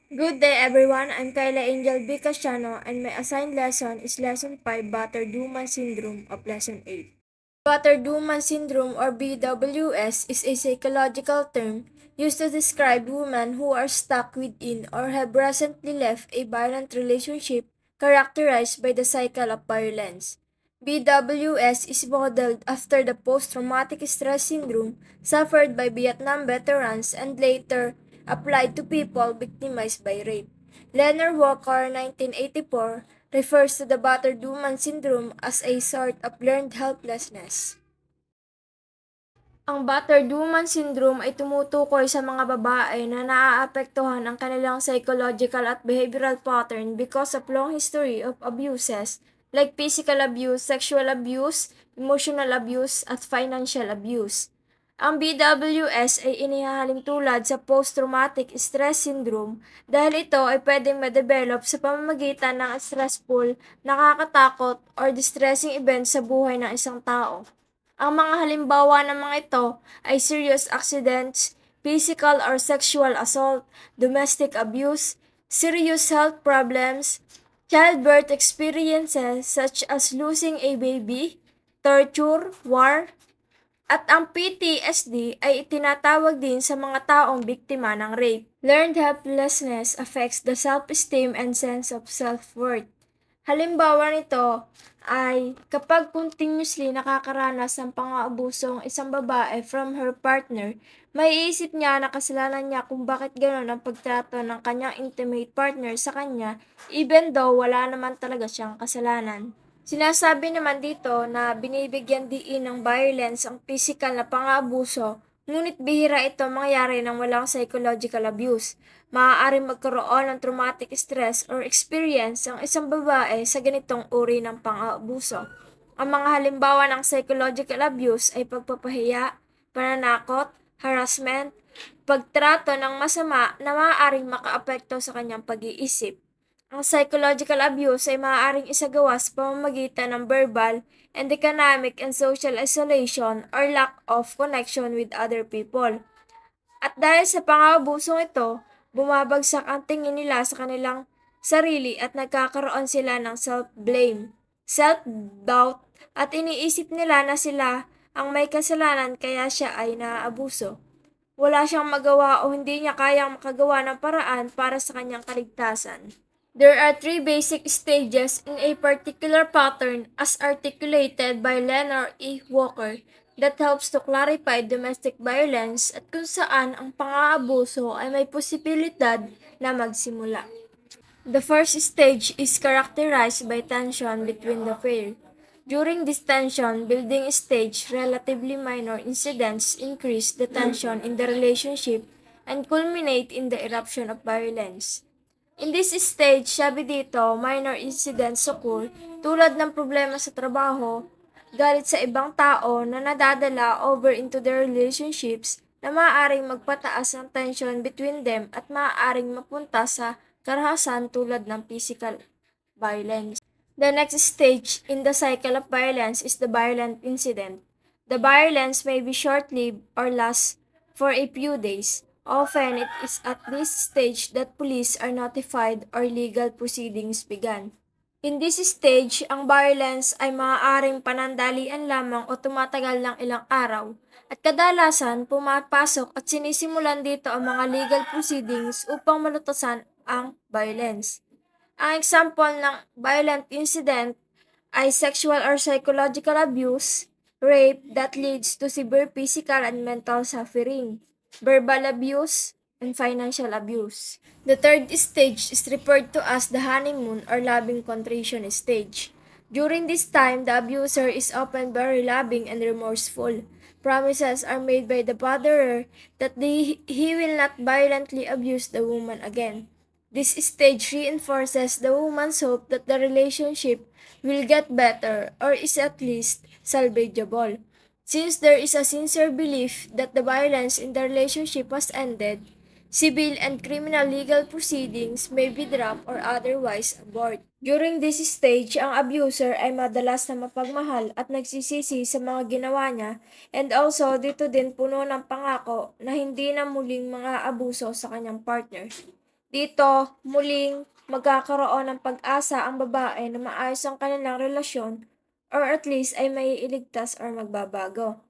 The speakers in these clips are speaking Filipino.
Good day everyone, I'm Kyla Angel B. Casiano and my assigned lesson is Lesson 5, Batter-Duman Syndrome of Lesson 8. Batter-Duman Syndrome or BWS is a psychological term used to describe women who are stuck within or have recently left a violent relationship characterized by the cycle of violence. BWS is modeled after the post-traumatic stress syndrome suffered by Vietnam veterans and later applied to people victimized by rape. Leonard Walker, 1984, refers to the battered woman syndrome as a sort of learned helplessness. Ang battered woman syndrome ay tumutukoy sa mga babae na naaapektuhan ang kanilang psychological at behavioral pattern because of long history of abuses like physical abuse, sexual abuse, emotional abuse, at financial abuse. Ang BWS ay inihahalin tulad sa post-traumatic stress syndrome dahil ito ay pwedeng ma-develop sa pamamagitan ng stressful, nakakatakot, or distressing events sa buhay ng isang tao. Ang mga halimbawa ng mga ito ay serious accidents, physical or sexual assault, domestic abuse, serious health problems, childbirth experiences such as losing a baby, torture, war, at ang PTSD ay itinatawag din sa mga taong biktima ng rape. Learned helplessness affects the self-esteem and sense of self-worth. Halimbawa nito ay kapag continuously nakakaranas ng pang-aabuso ang isang babae from her partner, maiisip niya na kasalanan niya kung bakit gano'n ang pagtrato ng kanyang intimate partner sa kanya even though wala naman talaga siyang kasalanan. Sinasabi naman dito na binibigyan diin ng violence ang physical na pang-aabuso, ngunit bihira ito mangyari nang walang psychological abuse. Maaaring magkaroon ng traumatic stress or experience ang isang babae sa ganitong uri ng pang-aabuso. Ang mga halimbawa ng psychological abuse ay pagpapahiya, pananakot, harassment, pagtrato ng masama na maaaring makaapekto sa kanyang pag-iisip. Ang psychological abuse ay maaaring isagawa sa pamamagitan ng verbal and economic and social isolation or lack of connection with other people. At dahil sa pang-aabusong ito, bumabagsak ang tingin nila sa kanilang sarili at nagkakaroon sila ng self-blame, self-doubt, at iniisip nila na sila ang may kasalanan kaya siya ay naaabuso. Wala siyang magawa o hindi niya kayang makagawa ng paraan para sa kanyang kaligtasan. There are three basic stages in a particular pattern as articulated by Leonard E. Walker that helps to clarify domestic violence at kung saan ang pang-aabuso ay may posibilidad na magsimula. The first stage is characterized by tension between the pair. During this tension building stage, relatively minor incidents increase the tension in the relationship and culminate in the eruption of violence. In this stage, sabi dito, minor incidents occur tulad ng problema sa trabaho, galit sa ibang tao na nadadala over into their relationships na maaaring magpataas ng tension between them at maaaring mapunta sa karahasan tulad ng physical violence. The next stage in the cycle of violence is the violent incident. The violence may be short-lived or last for a few days. Often it is at this stage that police are notified or legal proceedings began. In this stage, ang violence ay maaaring panandalian lamang o tumatagal ng ilang araw at kadalasan pumapasok at sinisimulan dito ang mga legal proceedings upang malutasan ang violence. Ang example ng violent incident ay sexual or psychological abuse, rape that leads to severe physical and mental suffering, verbal abuse, and financial abuse. The third stage is referred to as the honeymoon or loving contrition stage. During this time, the abuser is often very loving and remorseful. Promises are made by the batterer that he will not violently abuse the woman again. This stage reinforces the woman's hope that the relationship will get better or is at least salvageable. Since there is a sincere belief that the violence in the relationship has ended, civil and criminal legal proceedings may be dropped or otherwise abort. During this stage, ang abuser ay madalas na mapagmahal at nagsisisi sa mga ginawa niya and also dito din puno ng pangako na hindi na muling mga abuso sa kanyang partner. Dito, muling magkakaroon ng pag-asa ang babae na maayos ang kanilang relasyon or at least ay maiiligtas or magbabago.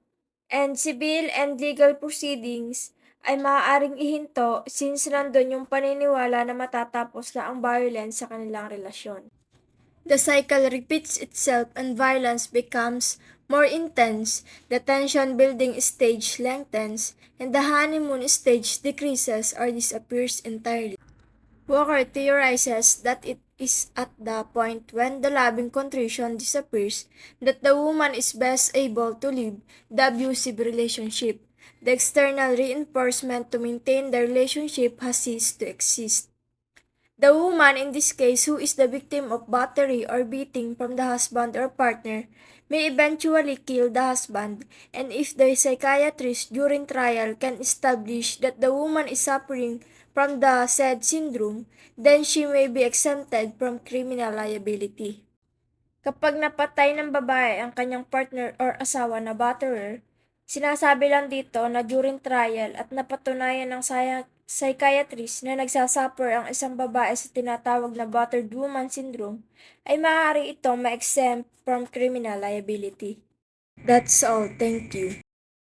And civil and legal proceedings ay maaaring ihinto since nandun yung paniniwala na matatapos na ang violence sa kanilang relasyon. The cycle repeats itself and violence becomes more intense, the tension building stage lengthens, and the honeymoon stage decreases or disappears entirely. Walker theorizes that it is at the point when the loving contrition disappears that the woman is best able to leave the abusive relationship. The external reinforcement to maintain the relationship has ceased to exist. The woman in this case who is the victim of battery or beating from the husband or partner may eventually kill the husband, and if the psychiatrist during trial can establish that the woman is suffering from the said syndrome, then she may be exempted from criminal liability. Kapag napatay ng babae ang kanyang partner or asawa na batterer, sinasabi lang dito na during trial at napatunayan ng psychiatrist na nagsasuffer ang isang babae sa tinatawag na battered woman syndrome, ay maaari itong ma-exempt from criminal liability. That's all. Thank you.